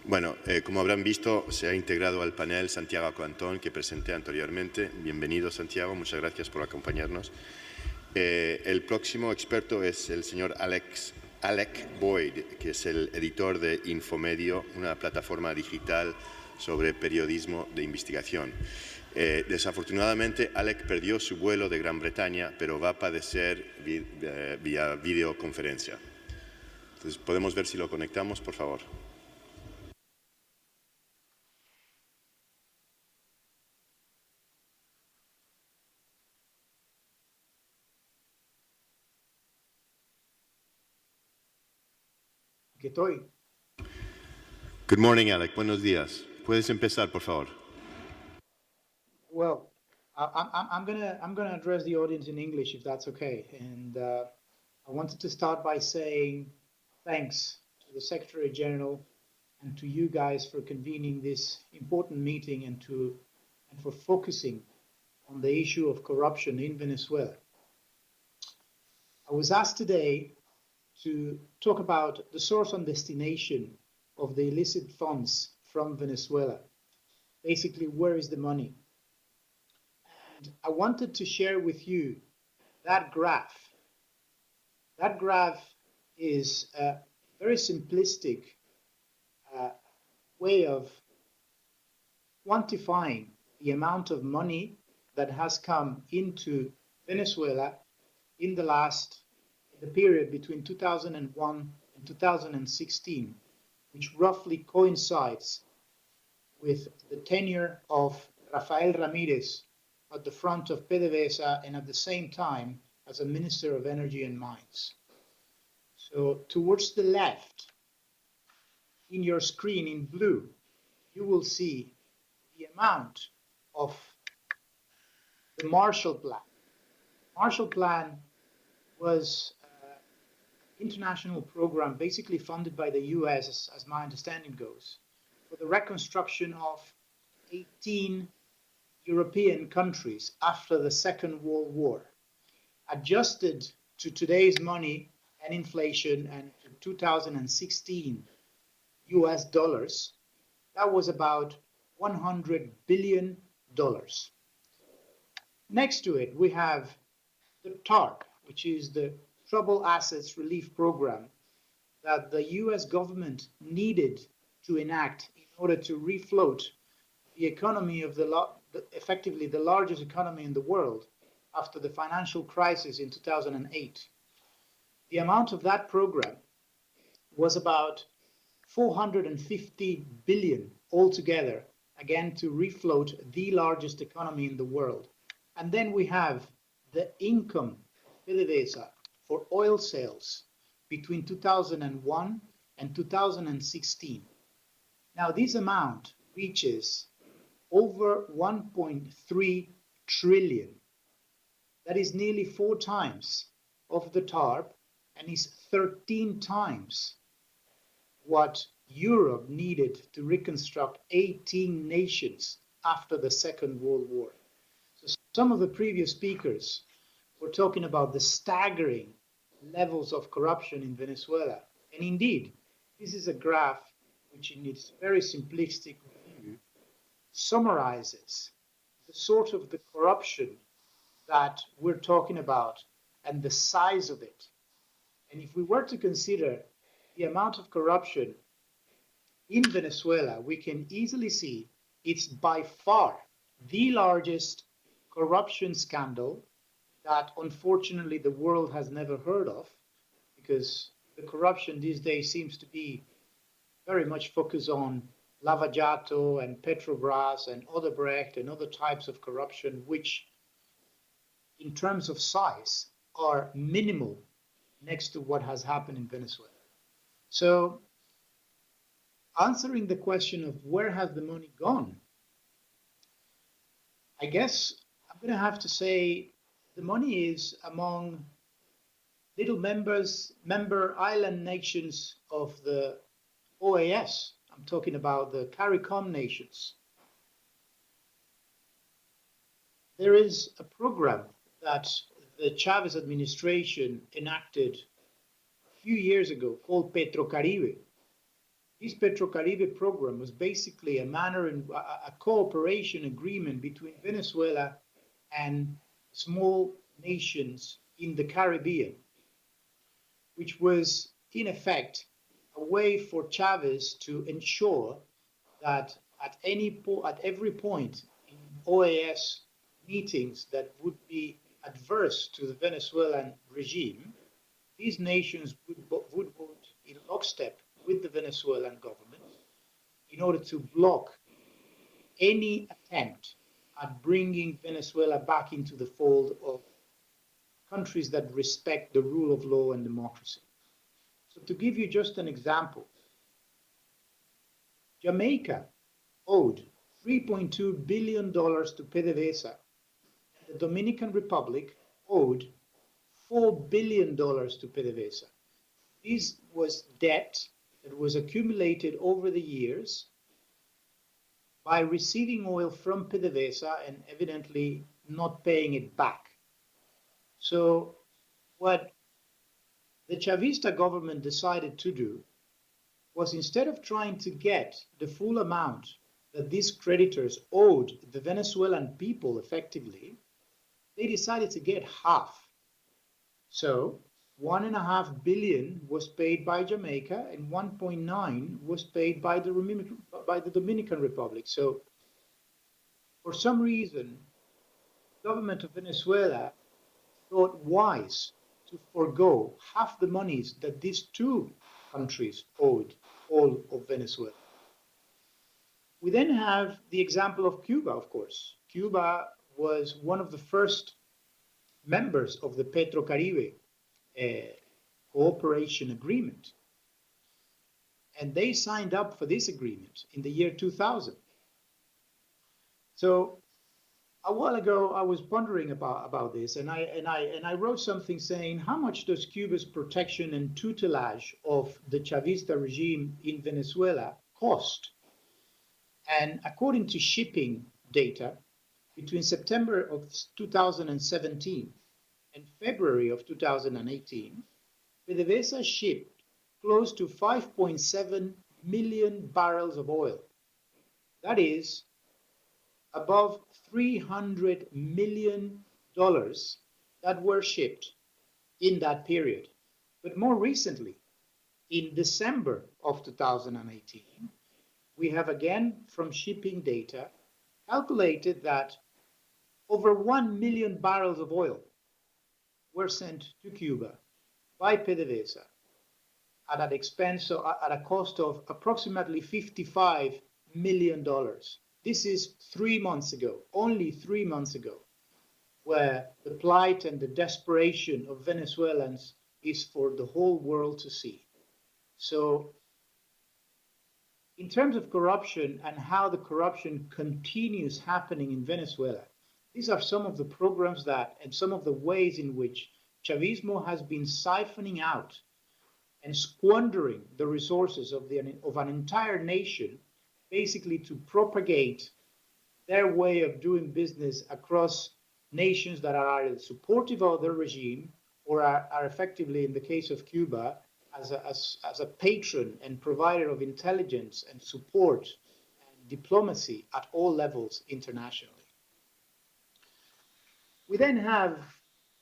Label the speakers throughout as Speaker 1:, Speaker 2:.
Speaker 1: Bueno, como habrán visto, se ha integrado al panel Santiago Cantón, que presenté anteriormente. Bienvenido, Santiago, muchas gracias por acompañarnos. El próximo experto es el señor Alek Boyd, que es el editor de Infomedio, una plataforma digital sobre periodismo de investigación. Desafortunadamente, Alek perdió su vuelo de Gran Bretaña, pero va a padecer vía videoconferencia. Entonces, ¿podemos ver si lo conectamos, por favor?
Speaker 2: Aquí estoy.
Speaker 1: Good morning, Alek. Buenos días. Puedes empezar, por favor.
Speaker 2: Well, I'm gonna address the audience in English, if that's okay. And I wanted to start by saying thanks to the Secretary General and to you guys for convening this important meeting and for focusing on the issue of corruption in Venezuela. I was asked today to talk about the source and destination of the illicit funds from Venezuela. Basically, where is the money? And I wanted to share with you that graph. That graph is a very simplistic way of quantifying the amount of money that has come into Venezuela in the period between 2001 and 2016, which roughly coincides with the tenure of Rafael Ramirez at the front of PDVSA and at the same time as a Minister of Energy and Mines. So towards the left, in your screen in blue, you will see the amount of the Marshall Plan. Marshall Plan was an international program basically funded by the US, as my understanding goes, for the reconstruction of 18 European countries after the Second World War. Adjusted to today's money and inflation and to 2016 US dollars, that was about $100 billion. Next to it, we have the TARP, which is the Troubled Assets Relief Program that the US government needed to enact in order to refloat the economy of effectively the largest economy in the world after the financial crisis in 2008. The amount of that program was about 450 billion altogether, again, to refloat the largest economy in the world. And then we have the income of PDVSA for oil sales between 2001 and 2016. Now, this amount reaches over 1.3 trillion. That is nearly 4 times of the TARP and is 13 times what Europe needed to reconstruct 18 nations after the Second World War. So some of the previous speakers were talking about the staggering levels of corruption in Venezuela. And indeed, this is a graph which in its very simplistic view summarizes the sort of the corruption that we're talking about and the size of it. And if we were to consider the amount of corruption in Venezuela, we can easily see it's by far the largest corruption scandal that unfortunately the world has never heard of, because the corruption these days seems to be very much focused on Lava Jato and Petrobras and Odebrecht and other types of corruption, which in terms of size are minimal next to what has happened in Venezuela. So answering the question of where has the money gone, I guess I'm going to have to say the money is among little member island nations of the OAS. I'm talking about the CARICOM nations. There is a program that the Chavez administration enacted a few years ago called Petrocaribe. This Petrocaribe program was basically a cooperation agreement between Venezuela and small nations in the Caribbean, which was in effect a way for Chavez to ensure that at every point in OAS meetings that would be adverse to the Venezuelan regime, these nations would vote in lockstep with the Venezuelan government in order to block any attempt at bringing Venezuela back into the fold of countries that respect the rule of law and democracy. So to give you just an example, Jamaica owed $3.2 billion to PDVSA. The Dominican Republic owed $4 billion to PDVSA. This was debt that was accumulated over the years by receiving oil from PDVSA and evidently not paying it back. So what the Chavista government decided to do was, instead of trying to get the full amount that these creditors owed the Venezuelan people effectively, they decided to get half. So $1.5 billion was paid by Jamaica and 1.9 was paid by the Dominican Republic. So for some reason, the government of Venezuela thought wise to forego half the monies that these two countries owed all of Venezuela. We then have the example of Cuba, of course. Cuba was one of the first members of the Petrocaribe cooperation agreement. And they signed up for this agreement in the year 2000. So a while ago, I was pondering about this, and I wrote something saying, how much does Cuba's protection and tutelage of the Chavista regime in Venezuela cost? And according to shipping data, between September of 2017 and February of 2018, PDVSA shipped close to 5.7 million barrels of oil. That is above $300 million that were shipped in that period. But more recently, in December of 2018, we have again from shipping data calculated that over 1 million barrels of oil were sent to Cuba by PDVSA at an expense, at a cost of approximately $55 million. This is 3 months ago, only 3 months ago, where the plight and the desperation of Venezuelans is for the whole world to see. So in terms of corruption and how the corruption continues happening in Venezuela, these are some of the programs that, and some of the ways in which Chavismo has been siphoning out and squandering the resources of an entire nation, basically to propagate their way of doing business across nations that are either supportive of their regime or are effectively, in the case of Cuba, as a patron and provider of intelligence and support and diplomacy at all levels internationally. We then have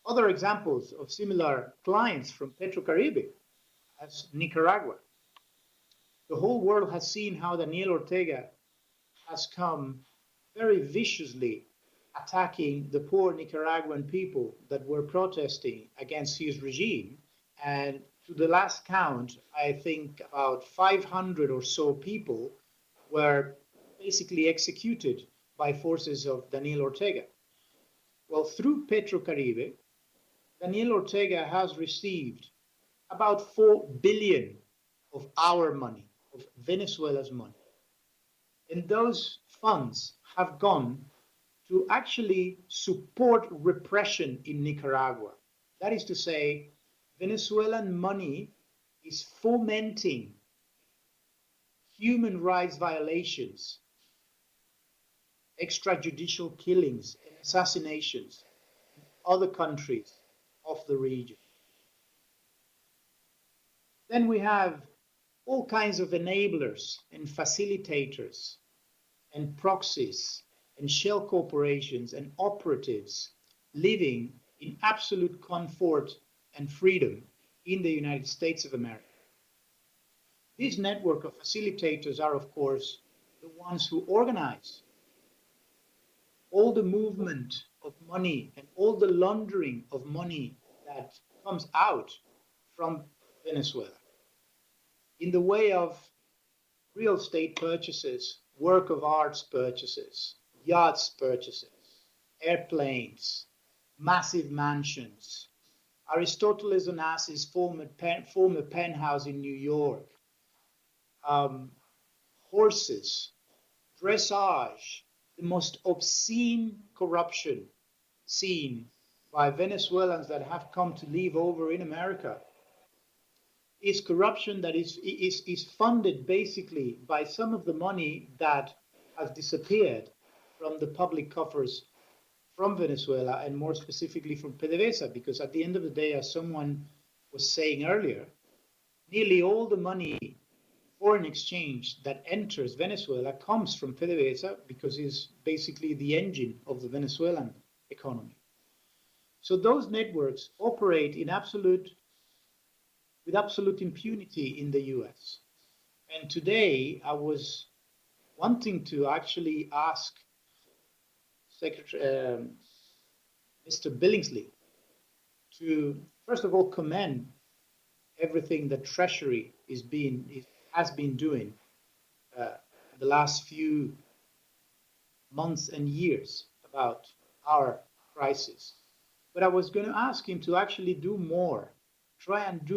Speaker 2: other examples of similar clients from Petrocaribe, as Nicaragua. The whole world has seen how Daniel Ortega has come very viciously attacking the poor Nicaraguan people that were protesting against his regime. And to the last count, I think about 500 or so people were basically executed by forces of Daniel Ortega. Well, through Petrocaribe, Daniel Ortega has received about 4 billion of our money, of Venezuela's money. And those funds have gone to actually support repression in Nicaragua. That is to say, Venezuelan money is fomenting human rights violations, extrajudicial killings and assassinations in other countries of the region. Then we have all kinds of enablers and facilitators and proxies and shell corporations and operatives living in absolute comfort and freedom in the United States of America. This network of facilitators are, of course, the ones who organize all the movement of money and all the laundering of money that comes out from Venezuela in the way of real estate purchases, work of arts purchases, yachts purchases, airplanes, massive mansions, Aristoteles Onassis' former penthouse in New York, horses, dressage, the most obscene corruption seen by Venezuelans that have come to live over in America is corruption that is funded basically by some of the money that has disappeared from the public coffers from Venezuela, and more specifically from PDVSA, because at the end of the day, as someone was saying earlier, nearly all the money, foreign exchange, that enters Venezuela comes from PDVSA because it's basically the engine of the Venezuelan economy. So those networks operate with absolute impunity in the US. And today I was wanting to actually ask Mr. Billingsley to, first of all, commend everything that Treasury has been doing the last few months and years about our crisis. But I was going to ask him to actually do more, try and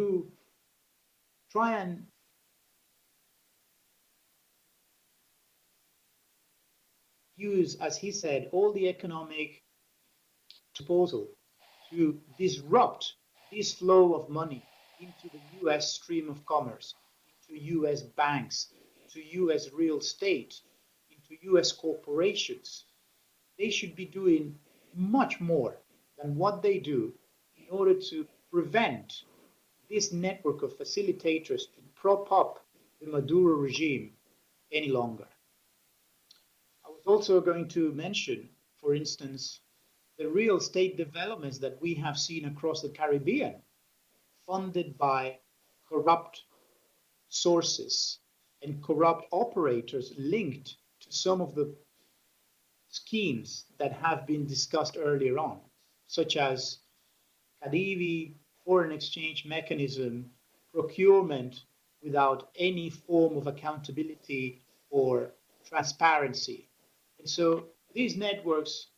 Speaker 2: use, as he said, all the economic proposal to disrupt this flow of money into the US stream of commerce, into US banks, into US real estate, into US corporations. They should be doing much more than what they do in order to prevent this network of facilitators to prop up the Maduro regime any longer. I was also going to mention, for instance, the real estate developments that we have seen across the Caribbean, funded by corrupt sources and corrupt operators linked to some of the schemes that have been discussed earlier on, such as Cadivi, foreign exchange mechanism, procurement without any form of accountability or transparency. And so these networks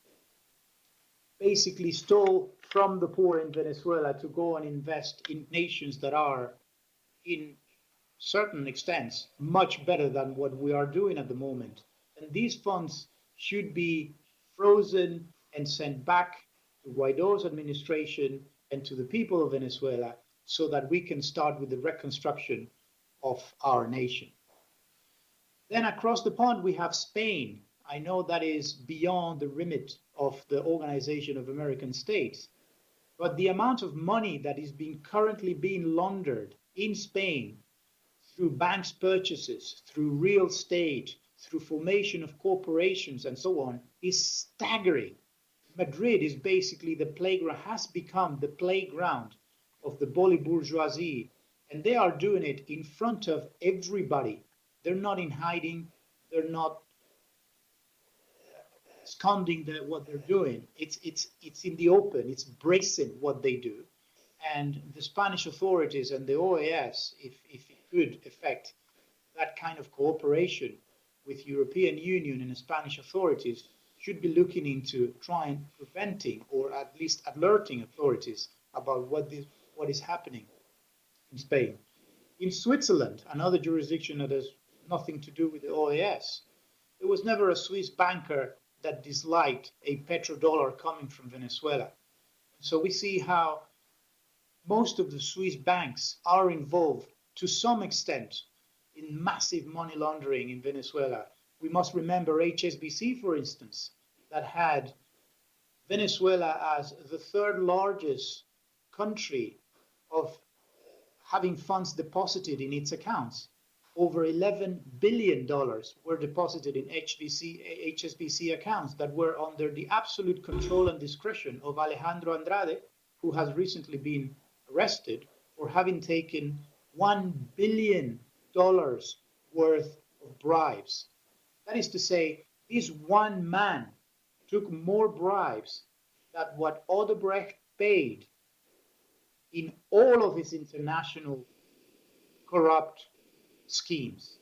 Speaker 2: basically stole from the poor in Venezuela to go and invest in nations that are, in certain extents, much better than what we are doing at the moment. And these funds should be frozen and sent back to Guaido's administration and to the people of Venezuela so that we can start with the reconstruction of our nation. Then across the pond, we have Spain. I know that is beyond the remit of the Organization of American States, but the amount of money that is currently being laundered in Spain through banks' purchases, through real estate, through formation of corporations and so on is staggering. Madrid is basically the playground, has become the playground of the Bolly bourgeoisie, and they are doing it in front of everybody. They're not in hiding, they're not seconding what they're doing. It's in the open, it's brazen what they do. And the Spanish authorities and the OAS, if it could effect that kind of cooperation with European Union and the Spanish authorities, should be looking into trying preventing or at least alerting authorities about what is happening in Spain. In Switzerland, another jurisdiction that has nothing to do with the OAS, there was never a Swiss banker that disliked a petrodollar coming from Venezuela. So we see how most of the Swiss banks are involved to some extent in massive money laundering in Venezuela. We must remember HSBC, for instance, that had Venezuela as the third largest country of having funds deposited in its accounts. over $11 billion were deposited in HSBC accounts that were under the absolute control and discretion of Alejandro Andrade, who has recently been arrested for having taken $1 billion worth of bribes. That is to say, this one man took more bribes than what Odebrecht paid in all of his international corrupt schemes.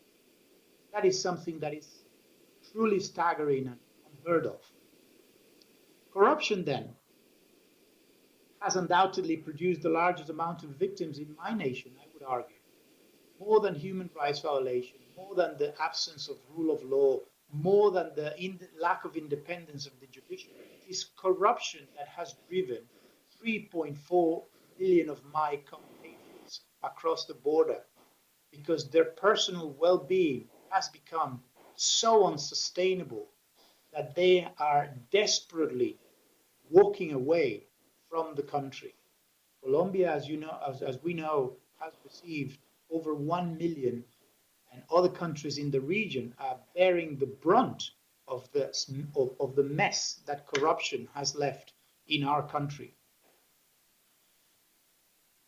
Speaker 2: That is something that is truly staggering and unheard of. Corruption, then, has undoubtedly produced the largest amount of victims in my nation, I would argue. More than human rights violation, more than the absence of rule of law, more than the lack of independence of the judiciary. It is corruption that has driven 3.4 million of my compatriots across the border, because their personal well-being has become so unsustainable that they are desperately walking away from the country. Colombia, as you know, as we know, has received over 1 million, and other countries in the region are bearing the brunt of the mess that corruption has left in our country.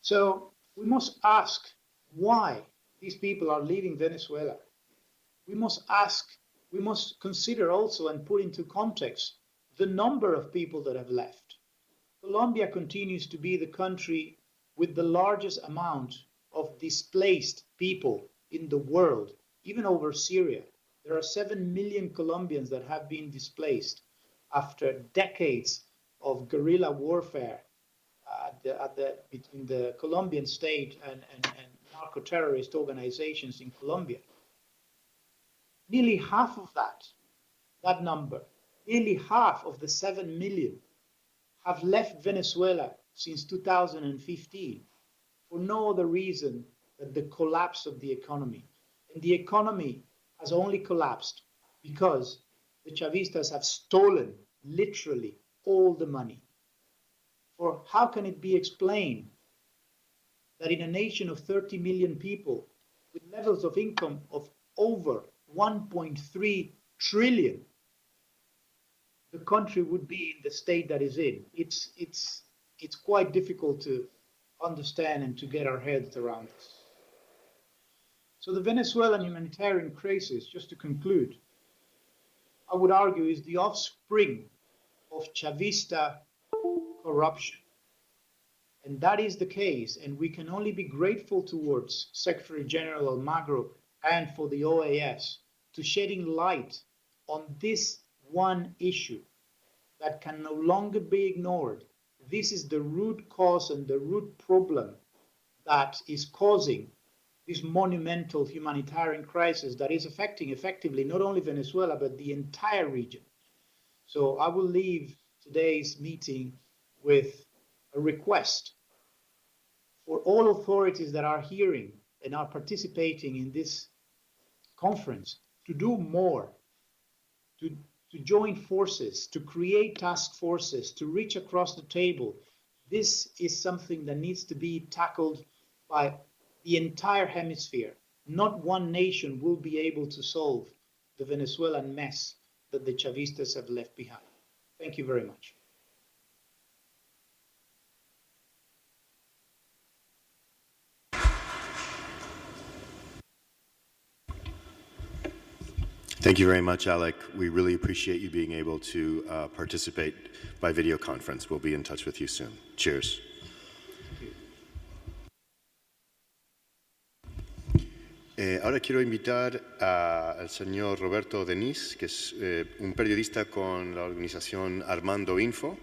Speaker 2: So we must ask why these people are leaving Venezuela. We must consider also and put into context the number of people that have left. Colombia continues to be the country with the largest amount of displaced people in the world, even over Syria. There are 7 million Colombians that have been displaced after decades of guerrilla warfare between the Colombian state and narco-terrorist organizations in Colombia. Nearly half of that number, nearly half of the 7 million have left Venezuela since 2015 for no other reason than the collapse of the economy. And the economy has only collapsed because the Chavistas have stolen literally all the money. For how can it be explained that in a nation of 30 million people with levels of income of over 1.3 trillion, the country would be in the state that is in? It's quite difficult to understand and to get our heads around this. So the Venezuelan humanitarian crisis, just to conclude, I would argue is the offspring of Chavista corruption. And that is the case, and we can only be grateful towards Secretary General Almagro and for the OAS to shedding light on this one issue that can no longer be ignored. This is the root cause and the root problem that is causing this monumental humanitarian crisis that is affecting effectively not only Venezuela but the entire region. So I will leave today's meeting with a request for all authorities that are hearing and are participating in this conference to do more, to join forces, to create task forces, to reach across the table. This is something that needs to be tackled by the entire hemisphere. Not one nation will be able to solve the Venezuelan mess that the Chavistas have left behind. Thank you very much.
Speaker 1: Thank you very much, Alek. We really appreciate you being able to participate by video conference. We'll be in touch with you soon. Cheers. Ahora quiero invitar al señor Roberto Denis, que es un periodista con la organización Armando Info,